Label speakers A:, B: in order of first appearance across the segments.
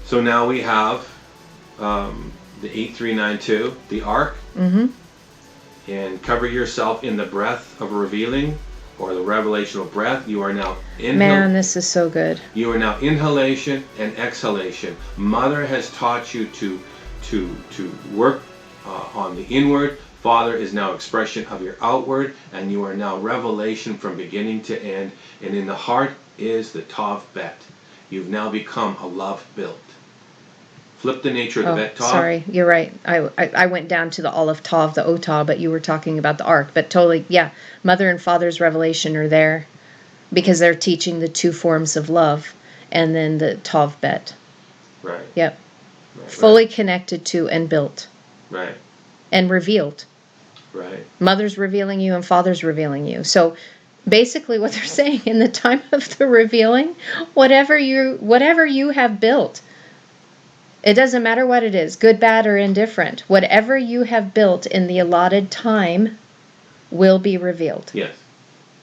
A: So now we have the 8392, the ark, and cover yourself in the breath of revealing, or the revelational breath. You are now
B: Man, this is so good.
A: You are now inhalation and exhalation. Mother has taught you to work on the inward. Father is now expression of your outward, and you are now revelation from beginning to end. And in the heart is the Tav Bet. You've now become a love built. Flip the nature of the Bet Tav.
B: Sorry, you're right. I went down to the Aleph Tav, the Otah, but you were talking about the ark. But totally, yeah, Mother and Father's revelation are there because they're teaching the two forms of love, and then the Tav Bet.
A: Right.
B: Yep.
A: Right,
B: Fully connected to and built.
A: Right.
B: And revealed.
A: Right.
B: Mother's revealing you and Father's revealing you. So basically what they're saying in the time of the revealing, whatever you have built, it doesn't matter what it is, good, bad, or indifferent, whatever you have built in the allotted time will be revealed.
A: Yes.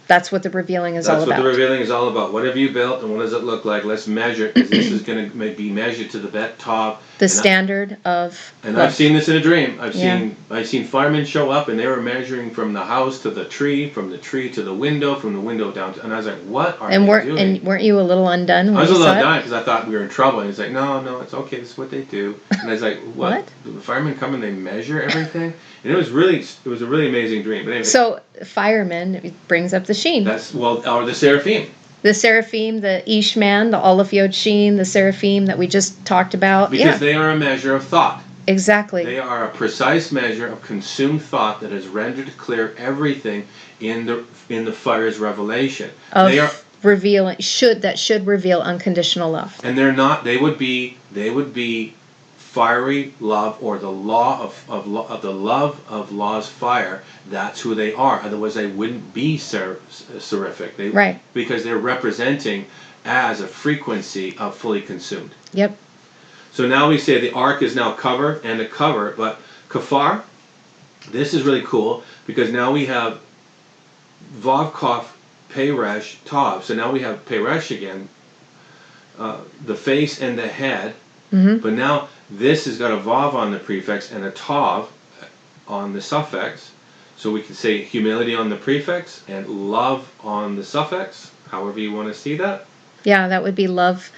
B: That's what the revealing is all about.
A: That's what the revealing is all about. What have you built, and what does it look like? Let's measure, because this is going to be measured to the Bet Tav.
B: The standard of
A: And
B: love.
A: I've seen this in a dream. I've seen firemen show up, and they were measuring from the house to the tree, from the tree to the window, from the window down to, and I was like, what are they doing?
B: And weren't you a little undone when
A: I was
B: you
A: a little
B: saw it?
A: undone because I thought we were in trouble. And he's like, no, it's okay. This is what they do. And I was like, what? The firemen come and they measure everything? And it was a really amazing dream. But anyway,
B: so firemen brings up the Sheen.
A: Or the Seraphim.
B: The Seraphim, the Ishman, the Aleph Yod Sheen, the Seraphim that we just talked about.
A: Because they are a measure of thought.
B: Exactly.
A: They are a precise measure of consumed thought that has rendered clear everything in the fire's revelation. They are
B: revealing should reveal unconditional love.
A: And they're not. They would be fiery love, or the law of the love of law's fire. That's who they are. Otherwise, they wouldn't be seraphic.
B: Right.
A: Because they're representing as a frequency of fully consumed.
B: Yep.
A: So now we say the ark is now cover and a cover, but kafar. This is really cool because now we have vav kaf peresh tav. So now we have peresh again, the face and the head. Mm-hmm. But now this has got a vav on the prefix and a tav on the suffix. So we can say humility on the prefix and love on the suffix, however you want to see that.
B: Yeah, that would be love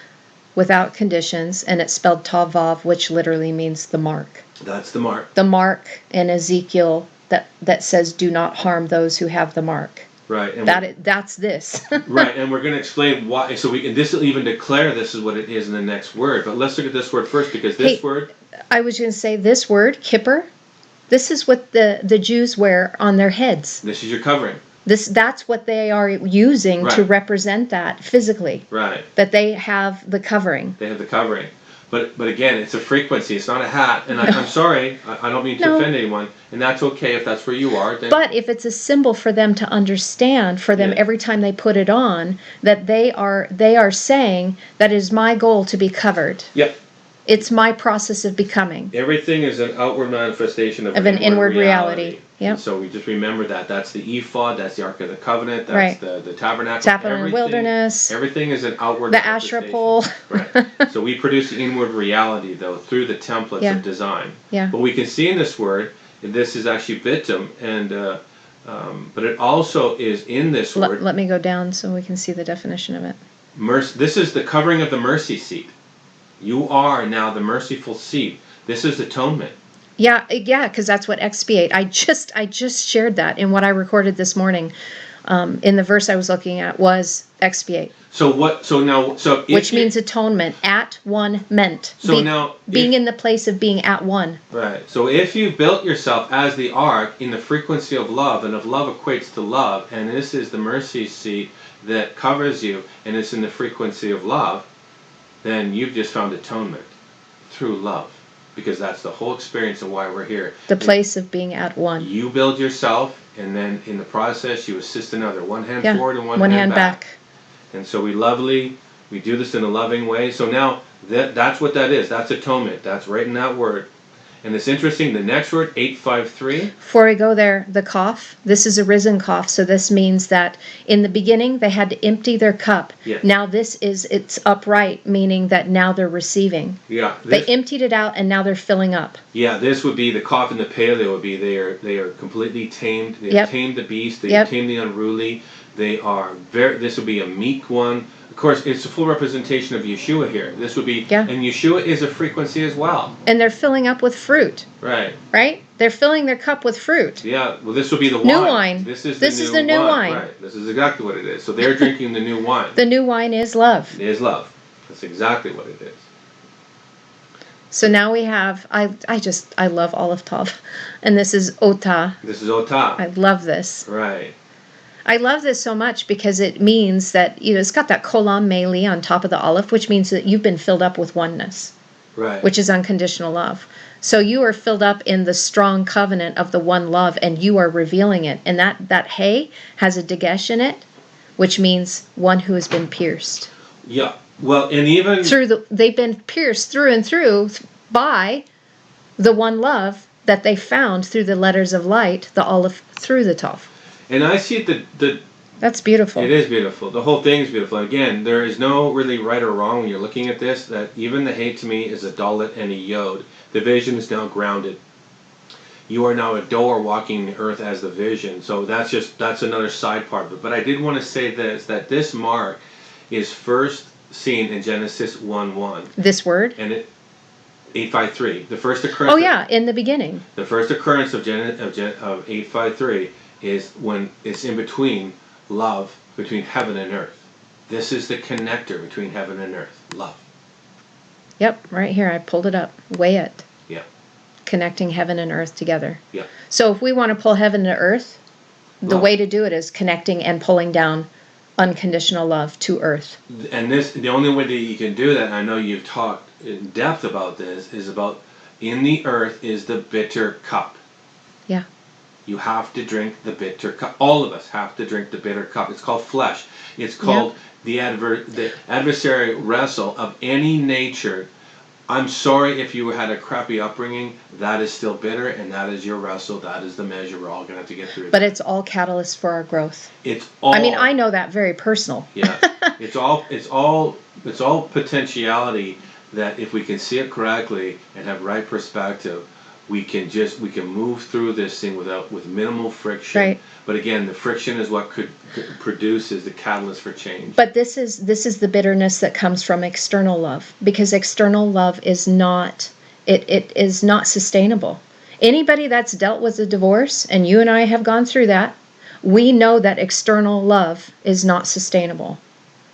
B: without conditions, and it's spelled tav-vav, which literally means the mark.
A: That's the mark.
B: The mark in Ezekiel that says, do not harm those who have the mark.
A: Right. And
B: that's this.
A: Right, and we're going to explain why. So this will even declare this is what it is in the next word. But let's look at this word first, because this word...
B: I was going to say this word, kippur, this is what the Jews wear on their heads.
A: This is your covering.
B: That's what they are using to represent that physically.
A: Right. That
B: they have the covering.
A: They have the covering. But again, it's a frequency. It's not a hat. And I'm sorry. I don't mean to offend anyone. And that's okay if that's where you are. Then.
B: But if it's a symbol for them to understand, for them every time they put it on, that they are saying that it is my goal to be covered.
A: Yep.
B: It's my process of becoming.
A: Everything is an outward manifestation of
B: an inward reality.
A: Yep. So we just remember that. That's the ephod, that's the Ark of the Covenant, that's the tabernacle.
B: In the wilderness.
A: Everything is an outward
B: the Asherah pole.
A: Right. So we produce the inward reality, though, through the templates of design.
B: Yeah.
A: But we can see in this word, this is actually bitum, and but it also is in this word.
B: Let me go down so we can see the definition of it.
A: This is the covering of the mercy seat. You are now the merciful seat. This is atonement.
B: Yeah, because that's what expiate. I just shared that in what I recorded this morning. In the verse I was looking at was expiate.
A: Which
B: means atonement. At one meant. Being in the place of being at one.
A: Right. So if you built yourself as the ark in the frequency of love, and if love equates to love, and this is the mercy seat that covers you, and it's in the frequency of love, then you've just found atonement through love. Because that's the whole experience of why we're here.
B: The place of being at one.
A: You build yourself, and then in the process you assist another. One hand forward and one hand back. And so we do this in a loving way. So now that's what that is. That's atonement. That's right in that word. And it's interesting, the next word, 853.
B: Before we go there, the Kaf, this is a risen Kaf, so this means that in the beginning they had to empty their cup.
A: Yes.
B: Now it's upright, meaning that now they're receiving.
A: Yeah.
B: They emptied it out and now they're filling up.
A: Yeah, this would be the Kaf and the Paleo would be they are completely tamed. They have tamed the beast. They have tamed the unruly. They are this would be a meek one. Of course, it's a full representation of Yeshua here. This would be, and Yeshua is a frequency as well.
B: And they're filling up with fruit.
A: Right.
B: Right? They're filling their cup with fruit.
A: Yeah, well, this will be the wine.
B: New wine.
A: This is
B: the new wine.
A: Right. This is exactly what it is. So they're drinking the new wine.
B: The new wine is love.
A: It is love. That's exactly what it is.
B: So now we have, I love Aleph Tav. And this is Otah.
A: This is Otah.
B: I love this.
A: Right.
B: I love this so much because it means that, it's got that kolam meli on top of the Aleph, which means that you've been filled up with oneness.
A: Right.
B: Which is unconditional love. So you are filled up in the strong covenant of the one love, and you are revealing it. And that hey has a dagesh in it, which means one who has been pierced.
A: Yeah. Well, and even
B: they've been pierced through and through by the one love that they found through the letters of light, the Aleph through the Tav.
A: And I see
B: that's beautiful.
A: It is beautiful. The whole thing is beautiful. Again, there is no really right or wrong when you're looking at this. That even the hey to me is a dalet and a yod. The vision is now grounded. You are now a doer walking the earth as the vision. So that's another side part of it. But I did want to say this, that this mark is first seen in Genesis 1:1.
B: This word?
A: And 853. The first occurrence.
B: Oh yeah, in the beginning.
A: The first occurrence of 853 is when it's in between love, between heaven and earth. This is the connector between heaven and earth. Love.
B: Yep, right here. I pulled it up. Weigh it.
A: Yeah.
B: Connecting heaven and earth together.
A: Yeah.
B: So if we want to pull heaven to earth, the way to do it is connecting and pulling down unconditional love to earth.
A: And the only way that you can do that, and I know you've talked in depth about this, is about in the earth is the bitter cup.
B: Yeah.
A: You have to drink the bitter cup. All of us have to drink the bitter cup. It's called flesh. It's called the adversary wrestle of any nature. I'm sorry if you had a crappy upbringing. That is still bitter, and that is your wrestle. That is the measure we're all going to have to get through.
B: But it's all catalyst for our growth.
A: It's all.
B: I mean, I know that very personal.
A: Yeah. It's all potentiality that if we can see it correctly and have right perspective, we can move through this thing with minimal friction.
B: Right.
A: But again, the friction is what could produce is the catalyst for change.
B: But this is the bitterness that comes from external love, because external love is not it is not sustainable. Anybody that's dealt with a divorce, and you and I have gone through that, we know that external love is not sustainable.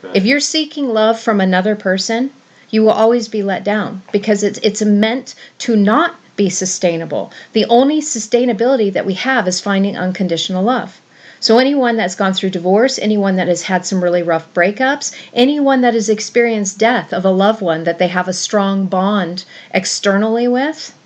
A: Right.
B: If you're seeking love from another person, you will always be let down, because it's meant to not be sustainable. The only sustainability that we have is finding unconditional love. So anyone that's gone through divorce, anyone that has had some really rough breakups, anyone that has experienced death of a loved one that they have a strong bond externally with,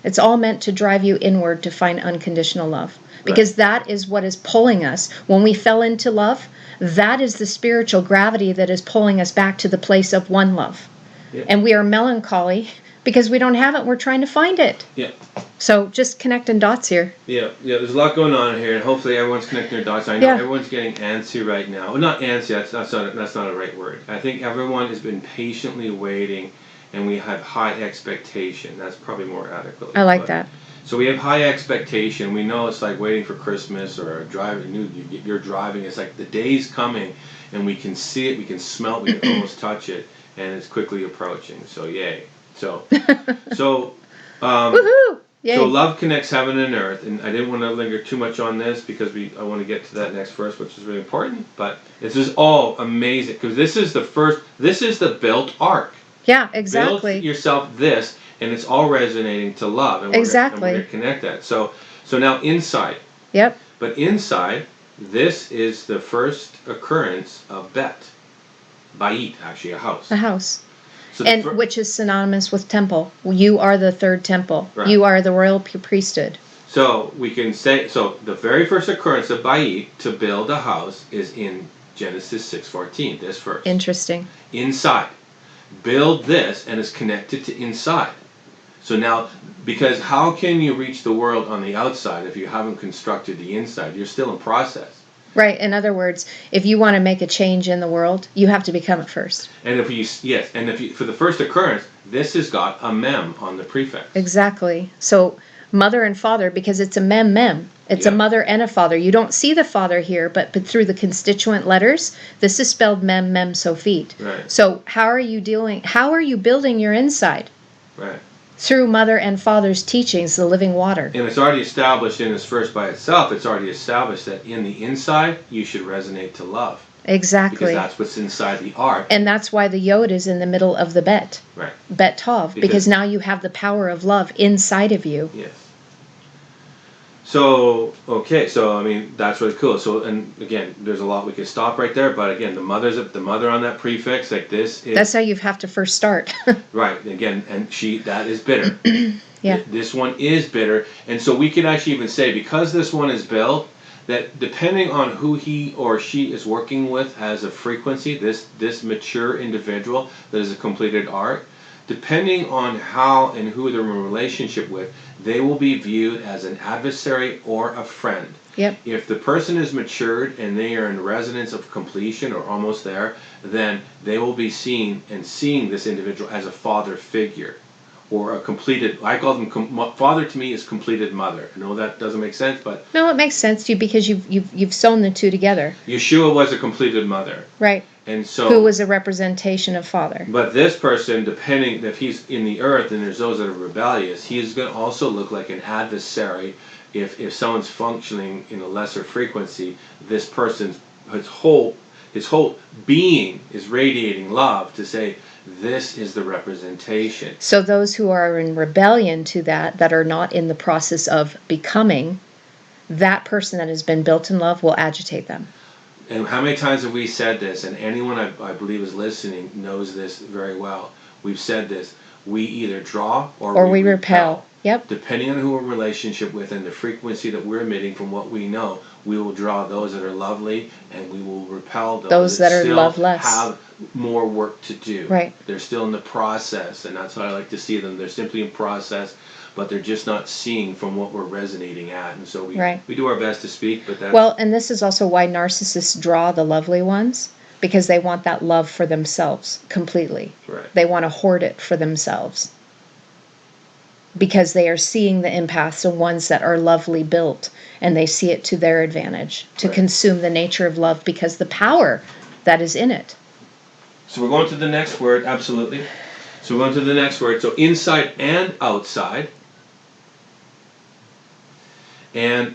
B: it's all meant to drive you inward to find unconditional love. Because that is what is pulling us. When we fell into love, that is the spiritual gravity that is pulling us back to the place of one love. Yeah. And we are melancholy because we don't have it. We're trying to find it.
A: Yeah.
B: So just connecting dots here.
A: Yeah. There's a lot going on here, and hopefully everyone's connecting their dots. I know everyone's getting antsy right now. Well, not antsy. That's not a right word. I think everyone has been patiently waiting, and we have high expectation. That's probably more adequate.
B: I like that.
A: So we have high expectation. We know it's like waiting for Christmas or driving. You're driving. It's like the day's coming, and we can see it, we can smell it, we can almost touch it, and it's quickly approaching. So yay. So
B: woohoo! Yay.
A: So love connects heaven and earth, and I didn't want to linger too much on this because I want to get to that next verse, which is really important. But this is all amazing because this is the built ark.
B: Yeah, exactly.
A: Build yourself this, and it's all resonating to love, and
B: exactly.
A: We're going to connect that. So now inside.
B: Yep.
A: But inside, this is the first occurrence of bet, bait, actually a house.
B: A house.
A: So
B: which is synonymous with temple. You are the third temple. Right. You are the royal priesthood.
A: So we can say, the very first occurrence of bait, to build a house, is in Genesis 6:14, this verse.
B: Interesting.
A: Inside. Build this, and it's connected to inside. So now, because how can you reach the world on the outside if you haven't constructed the inside? You're still in process.
B: Right. In other words, if you want to make a change in the world, you have to become it first.
A: And if you for the first occurrence, this has got a mem on the prefix.
B: Exactly. So mother and father, because it's a mem. It's a mother and a father. You don't see the father here, but through the constituent letters, this is spelled mem sofit.
A: Right.
B: So how are you building your inside?
A: Right.
B: Through mother and father's teachings, the living water.
A: And it's already established in this verse by itself. It's already established that in the inside, you should resonate to love.
B: Exactly.
A: Because that's what's inside the ark.
B: And that's why the yod is in the middle of the bet.
A: Right.
B: Bet Tav. Because now you have the power of love inside of you.
A: Yes. So, okay, so I mean, that's really cool. So, and again, there's a lot we could stop right there, but again, the mother on that prefix, like this is...
B: That's how you have to first start.
A: Right, again, and that is bitter.
B: Yeah.
A: This one is bitter, and so we could actually even say, because this one is built, that depending on who he or she is working with as a frequency, this mature individual that is a completed arc, depending on how and who they're in a relationship with, they will be viewed as an adversary or a friend.
B: Yep.
A: If the person is matured and they are in resonance of completion or almost there, then they will be seeing this individual as a father figure or a completed, I call them, father to me is completed mother. I know that doesn't make sense, but...
B: No, it makes sense to you because you've sewn the two together.
A: Yeshua was a completed mother.
B: Right.
A: And so...
B: Who was a representation of father.
A: But this person, depending if he's in the earth and there's those that are rebellious, he's going to also look like an adversary. If someone's functioning in a lesser frequency, this person's his whole being is radiating love to say, this is the representation.
B: So those who are in rebellion to that are not in the process of becoming, that person that has been built in love will agitate them.
A: And how many times have we said this? And anyone I believe is listening knows this very well. We've said this. We either draw or we repel.
B: Yep.
A: Depending on who we're in relationship with and the frequency that we're emitting from what we know, we will draw those that are lovely and we will repel those
B: that are
A: still
B: loveless.
A: have more work to do.
B: Right.
A: They're still in the process, and that's how I like to see them. They're simply in process, but they're just not seeing from what we're resonating at. And so we do our best to speak, but that's...
B: Well, and this is also why narcissists draw the lovely ones, because they want that love for themselves completely.
A: Right.
B: They want to hoard it for themselves. Because they are seeing the empaths and ones that are lovely built, and they see it to their advantage, to consume the nature of love because the power that is in it.
A: So we're going to the next word, absolutely. So we're going to the next word. So inside and outside. And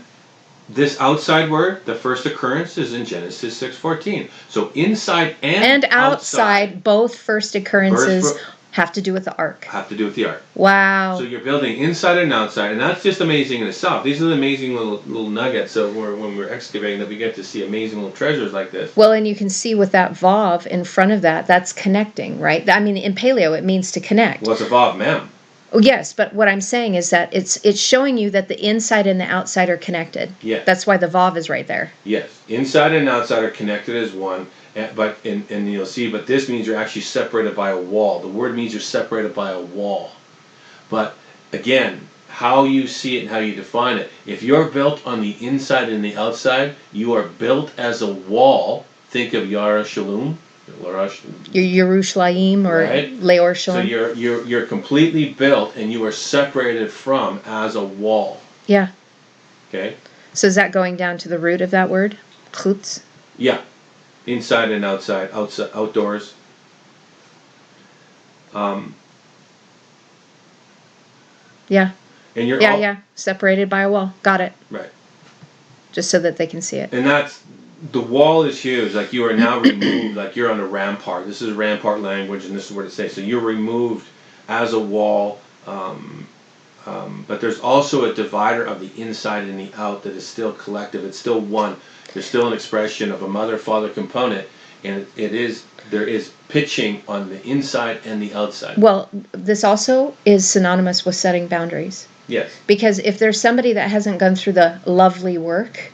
A: this outside word, the first occurrence is in Genesis 6:14. So inside and
B: outside, both first occurrences have to do with the ark.
A: Have to do with the ark.
B: Wow.
A: So you're building inside and outside, and that's just amazing in itself. These are the amazing little nuggets. So when we're excavating, that we get to see amazing little treasures like this.
B: Well, and you can see with that vav in front of that's connecting, right? I mean, in Paleo, it means to connect.
A: Well, it's a vav mem.
B: Oh, yes, but what I'm saying is that it's showing you that the inside and the outside are connected.
A: Yes.
B: That's why the vav is right there.
A: Yes. Inside and outside are connected as one. But you'll see, but this means you're actually separated by a wall. The word means you're separated by a wall. But again, how you see it and how you define it. If you're built on the inside and the outside, you are built as a wall. Think of Yara Shalom.
B: Your Yerushalayim or Leor Shalom.
A: So you're completely built and you are separated from as a wall.
B: Yeah.
A: Okay.
B: So is that going down to the root of that word? Chutz?
A: Yeah. Inside and outside, outdoors.
B: Yeah.
A: And you're
B: separated by a wall. Got it.
A: Right.
B: Just so that they can see it.
A: And the wall is huge. Like you are now removed. Like you're on a rampart. This is rampart language, and this is what it says. So you're removed as a wall. But there's also a divider of the inside and the out that is still collective. It's still one. There's still an expression of a mother-father component, and there is pitching on the inside and the outside.
B: Well, this also is synonymous with setting boundaries.
A: Yes.
B: Because if there's somebody that hasn't gone through the lovely work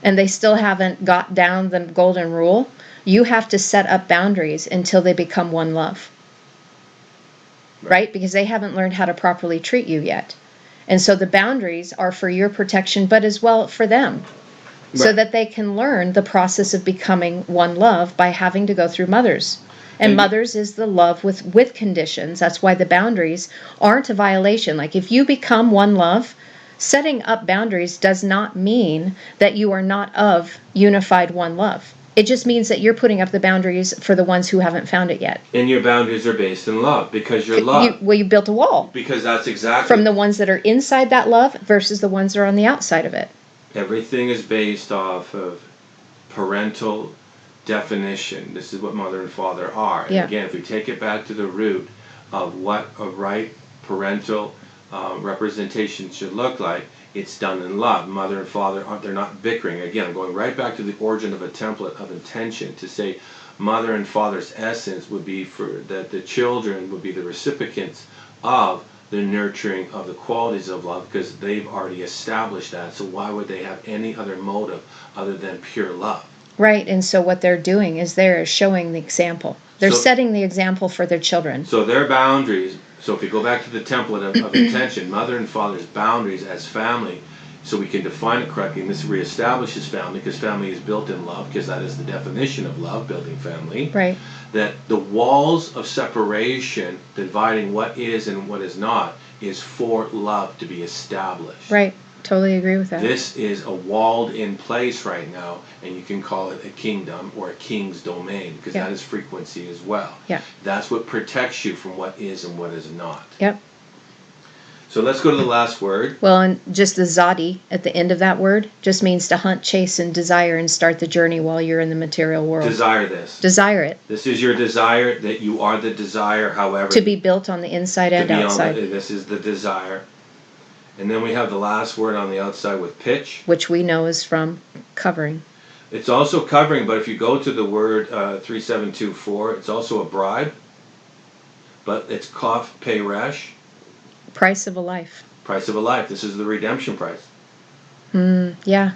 B: and they still haven't got down the golden rule, you have to set up boundaries until they become one love. right? Because they haven't learned how to properly treat you yet. And so the boundaries are for your protection, but as well for them. So that they can learn the process of becoming one love by having to go through mothers. And mothers is the love with conditions. That's why the boundaries aren't a violation. Like if you become one love, setting up boundaries does not mean that you are not of unified one love. It just means that you're putting up the boundaries for the ones who haven't found it yet.
A: And your boundaries are based in love because you're love.
B: You built a wall.
A: Because that's exactly.
B: From the ones that are inside that love versus the ones that are on the outside of it.
A: Everything is based off of parental definition. This is what mother and father are. And again, if we take it back to the root of what a right parental representation should look like, it's done in love. Mother and father, they're not bickering. Again, I'm going right back to the origin of a template of intention to say mother and father's essence would be for that the children would be the recipients of the nurturing of the qualities of love because they've already established that. So why would they have any other motive other than pure love?
B: Right, and so what they're doing is they're showing the example. They're setting the example for their children.
A: So their boundaries, so if you go back to the template of intention, mother and father's boundaries as family, so we can define it correctly, and this reestablishes family, because family is built in love, because that is the definition of love, building family.
B: Right.
A: That the walls of separation, dividing what is and what is not, is for love to be established.
B: Right. Totally agree with that.
A: This is a walled in place right now, and you can call it a kingdom or a king's domain, because that is frequency as well.
B: Yeah.
A: That's what protects you from what is and what is not.
B: Yep.
A: So let's go to the last word.
B: Well, and just the zadi at the end of that word just means to hunt, chase, and desire and start the journey while you're in the material world.
A: Desire this.
B: Desire it.
A: This is your desire, that you are the desire, however.
B: To be built on the inside and outside.
A: This is the desire. And then we have the last word on the outside with pitch.
B: Which we know is from covering.
A: It's also covering, but if you go to the word 3724, it's also a bribe. But it's kaf pei resh.
B: Price of a life.
A: Price of a life. This is the redemption price.
B: Yeah.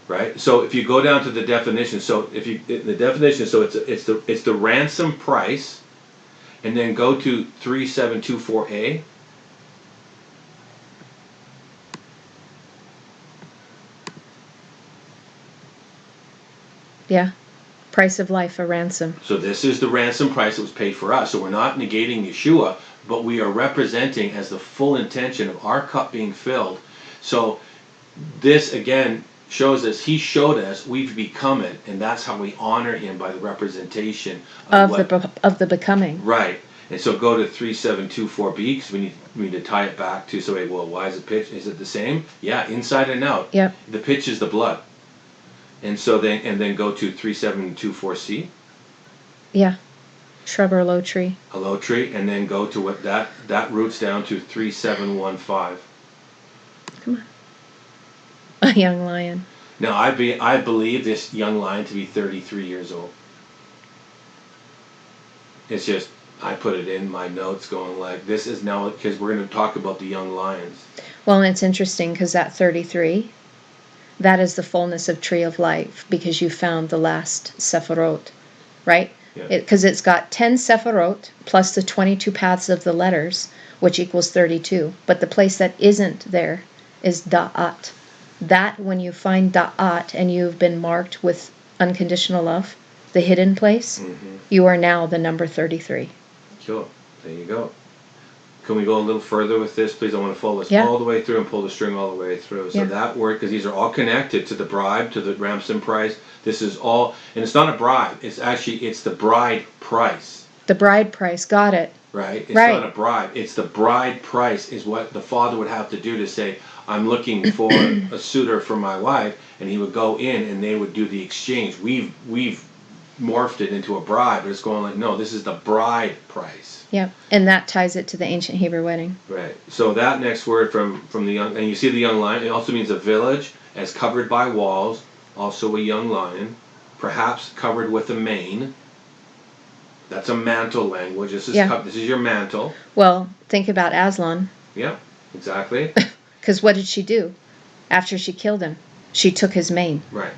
A: Right. So if you go down to the definition, so if you the definition, so it's the ransom price, and then go to 3724a.
B: Yeah. Price of life, a ransom.
A: So this is the ransom price that was paid for us. So we're not negating Yeshua, but we are representing as the full intention of our cup being filled. So this again shows us, he showed us, we've become it, and that's how we honor him, by the representation
B: of the becoming.
A: Right. And so go to 3724b, because we need to tie it back to, so well, why is it pitch? Is it the same? Yeah, inside and out.
B: Yep.
A: The pitch is the blood. And so then go to 3724c.
B: Yeah. Shrub or low tree.
A: A low tree, and then go to what that roots down to 3715.
B: Come on. A young lion.
A: Now I believe this young lion to be 33 years old. It's just, I put it in my notes going like, this is now, because we're going to talk about the young lions.
B: Well, and it's interesting because that 33, that is the fullness of tree of life, because you found the last Sephirot, right? Because it's got 10 Sephirot plus the 22 paths of the letters, which equals 32. But the place that isn't there is Da'at. That, when you find Da'at and you've been marked with unconditional love, the hidden place, you are now the number 33.
A: Cool. There you go. Can we go a little further with this, please? I want to follow this all the way through and pull the string all the way through. So that word, because these are all connected to the bribe, to the ransom price. This is all, and it's not a bribe. It's the bride price.
B: The bride price. Got it.
A: Right? It's not a bribe. It's the bride price is what the father would have to do to say, I'm looking for a suitor for my wife, and he would go in and they would do the exchange. We've morphed it into a bride, but it's going like, no, this is the bride price.
B: Yep, and that ties it to the ancient Hebrew wedding.
A: Right. So that next word from the young, and you see the young lion, it also means a village as covered by walls, also a young lion, perhaps covered with a mane. That's a mantle language. This is your mantle.
B: Well, think about Aslan.
A: Yeah, exactly.
B: Because what did she do after she killed him? She took his mane.
A: Right.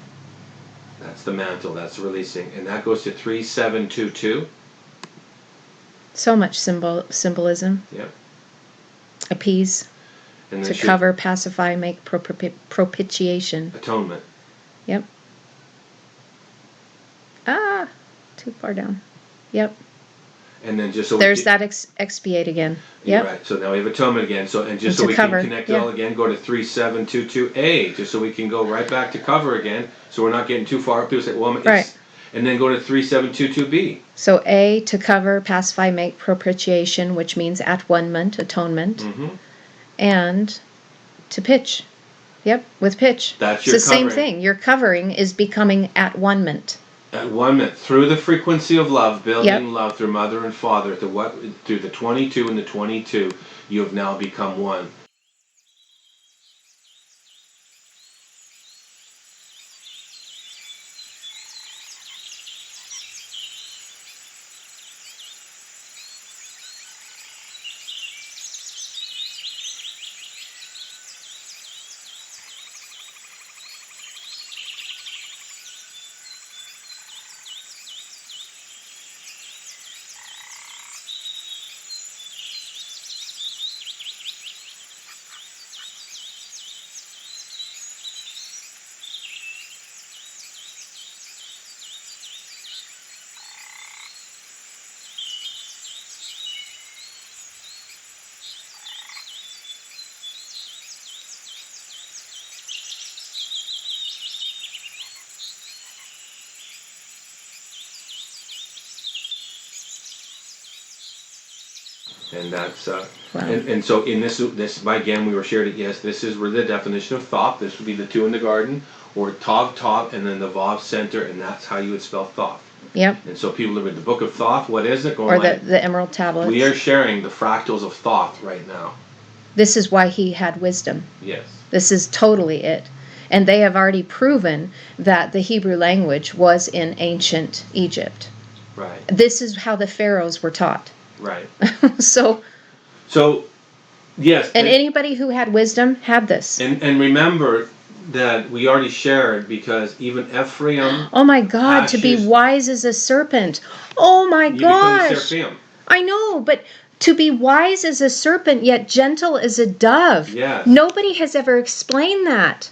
A: That's the mantle. That's releasing. And that goes to 3722.
B: So much symbolism.
A: Yep.
B: Appease,
A: And
B: to cover, pacify, make propitiation.
A: Atonement.
B: Yep. Too far down. Yep.
A: And then just so
B: there's that expiate again.
A: You're
B: Yep.
A: right. So now we have atonement again. So and just
B: And
A: so we
B: cover.
A: can connect it all again, go to 3722A, just so we can go right back to cover again. So we're not getting too far. People say, well,
B: Right.
A: And then go to 3722B.
B: So A, to cover, pacify, make propitiation, which means at-one-ment, atonement.
A: Mm-hmm.
B: And to pitch. Yep, with pitch.
A: That's your
B: it's the
A: covering.
B: Same thing. Your covering is becoming at-one-ment.
A: At-one-ment, through the frequency of love, building
B: Yep.
A: love through mother and father, through the 22 and the 22, you have now become one. And that's
B: Wow.
A: and so in this again we were shared it. Yes, this is where the definition of thought. This would be the two in the garden, or Tav, and then the Vav center, and that's how you would spell thought.
B: Yep.
A: And so people that read the book of thought, what is it? Going
B: Or
A: like,
B: the emerald tablets.
A: we are sharing the fractals of thought right now.
B: This is why he had wisdom.
A: Yes.
B: This is totally it. And they have already proven that the Hebrew language was in ancient Egypt.
A: Right.
B: This is how the pharaohs were taught.
A: Right.
B: So
A: yes.
B: And anybody who had wisdom had this.
A: And remember that we already shared, because even Ephraim.
B: Oh my God, to be wise as a serpent. Oh my gosh.
A: You become Seraphim.
B: I know, but to be wise as a serpent, yet gentle as a dove.
A: Yes.
B: Nobody has ever explained that.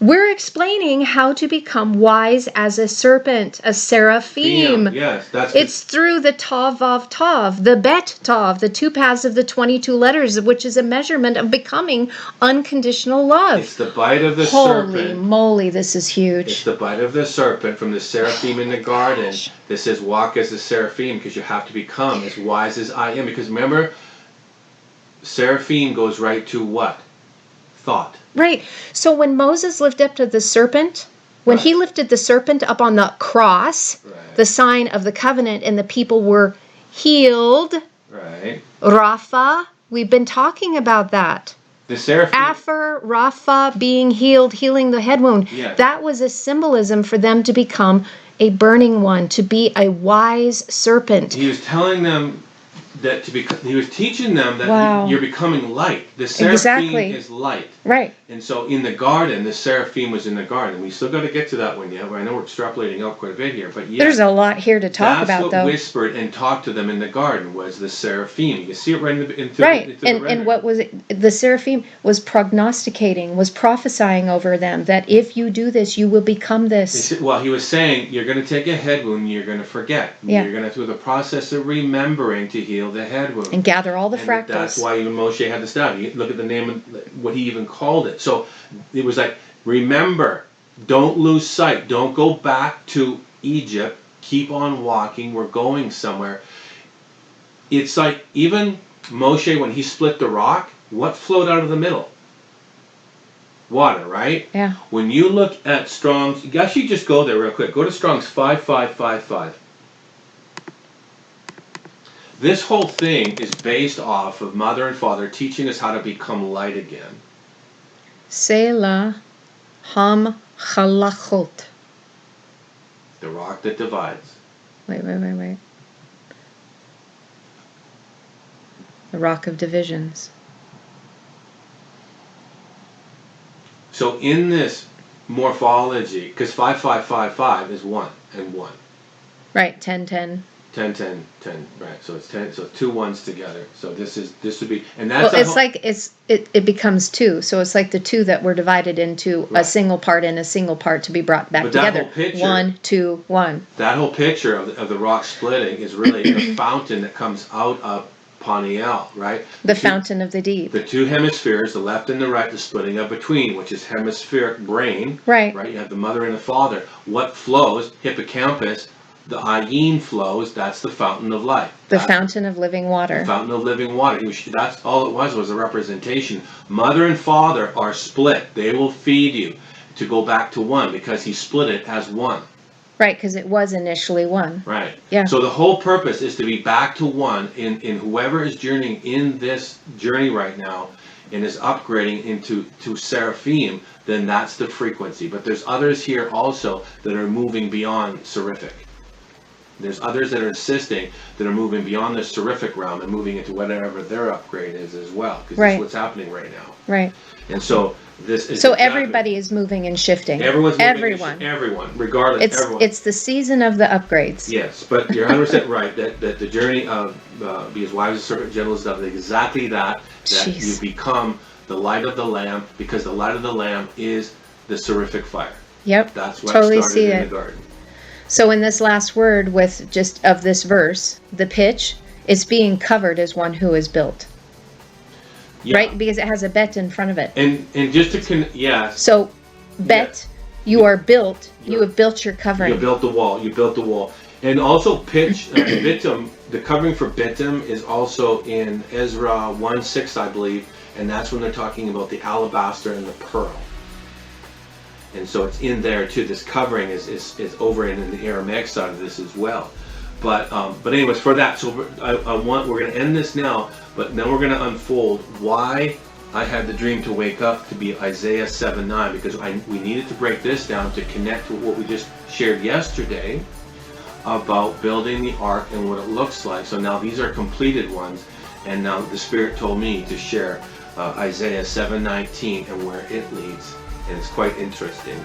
B: We're explaining how to become wise as a serpent, a seraphim.
A: Yes,
B: it's through the Tav Vav Tav, the Bet Tav, the two paths of the 22 letters, which is a measurement of becoming unconditional love.
A: It's the bite of the serpent.
B: Holy moly, this is huge.
A: It's the bite of the serpent from the seraphim in the garden that says walk as a seraphim, because you have to become as wise as I am. Because remember, seraphim goes right to what? Thought.
B: Right. So when Moses lifted up to the serpent, when he lifted the serpent up on the cross, the sign of the covenant, and the people were healed.
A: Right.
B: Rapha, we've been talking about that.
A: The seraphim.
B: Aphor, Rapha, being healed, healing the head wound.
A: Yes.
B: That was a symbolism for them to become a burning one, to be a wise serpent.
A: He was telling them that he was teaching them that you're becoming light. The seraphim is light.
B: Right.
A: And so in the garden, the seraphim was in the garden. We still got to get to that one yet. I know we're extrapolating out quite a bit here, but yeah.
B: There's a lot here to talk about, though.
A: That's what whispered and talked to them in the garden was the seraphim. You can see it right into
B: And what was it? The seraphim was prognosticating, was prophesying over them that if you do this, you will become this.
A: He was saying you're going to take a head wound, you're going to forget.
B: Yeah.
A: You're going to, through the process of remembering, to heal the head wound.
B: And gather all the fractals.
A: That's why even Moshe had the staff. You look at the name of what he even called it. So it was like, remember, don't lose sight. Don't go back to Egypt. Keep on walking. We're going somewhere. It's like even Moshe, when he split the rock, what flowed out of the middle? Water, right?
B: Yeah.
A: When you look at Strong's, you actually just go there real quick. Go to Strong's 5555. This whole thing is based off of Mother and Father teaching us how to become light again.
B: Selah Ham Chalachot.
A: The rock that divides.
B: Wait. The rock of divisions.
A: So in this morphology, because 5555 is 1 and 1.
B: Right, 10, 10.
A: 10, 10, 10, right? So it's 10. So 2 ones together. So this would be, and
B: Well,
A: that's
B: it's like it becomes two. So it's like the two that were divided into a
A: Right.
B: single part and a single part to be brought back
A: But that
B: together.
A: whole picture-
B: 1, 2, 1.
A: that whole picture of the rock splitting is really the fountain that comes out of Paniel, right?
B: The fountain of the deep.
A: The 2 hemispheres, the left and the right, the splitting of between, which is hemispheric brain.
B: Right.
A: Right. You have the mother and the father. What flows? Hippocampus. The ayin flows. That's the fountain of life.
B: The
A: That's
B: fountain of living water.
A: the fountain of living water. That's all it was a representation. Mother and father are split. They will feed you to go back to one because he split it as one.
B: Right, because it was initially one.
A: Right.
B: Yeah.
A: So the whole purpose is to be back to one in whoever is journeying in this journey right now and is upgrading into Seraphim, then that's the frequency. But there's others here also that are moving beyond Seraphic. There's others that are assisting that are moving beyond the Seraphic realm and moving into whatever their upgrade is as well. Because
B: Right.
A: that's what's happening right now.
B: Right.
A: And so this is
B: So
A: exactly-
B: everybody is moving and shifting.
A: Everyone's moving.
B: Everyone.
A: Everyone, regardless. Everyone.
B: It's the season of the upgrades.
A: Yes, but you're 100% right that the journey of be as wise as a serpent, gentle as a dove, is exactly that
B: Jeez.
A: you become the light of the Lamb, because the light of the Lamb is the Seraphic fire.
B: Yep.
A: That's what
B: Totally
A: started
B: see
A: in
B: it.
A: the garden.
B: So in this last word with just of this verse, the pitch, it's being covered as one who is built.
A: Yeah.
B: Right? Because it has a bet in front of it.
A: And just to yes,
B: So bet, you are built, you
A: You're-
B: have built your covering.
A: you built the wall. You built the wall. And also pitch, Bittim, the covering for Bittim is also in Ezra 1:6, I believe, and that's when they're talking about the alabaster and the pearl. And so it's in there too. This covering is over in the Aramaic side of this as well. But anyways, for that, so we're going to end this now, but then we're going to unfold why I had the dream to wake up to be Isaiah 7:9, because we needed to break this down to connect with what we just shared yesterday about building the ark and what it looks like. So now these are completed ones, and now the Spirit told me to share Isaiah 7:19 and where it leads, and it's quite interesting.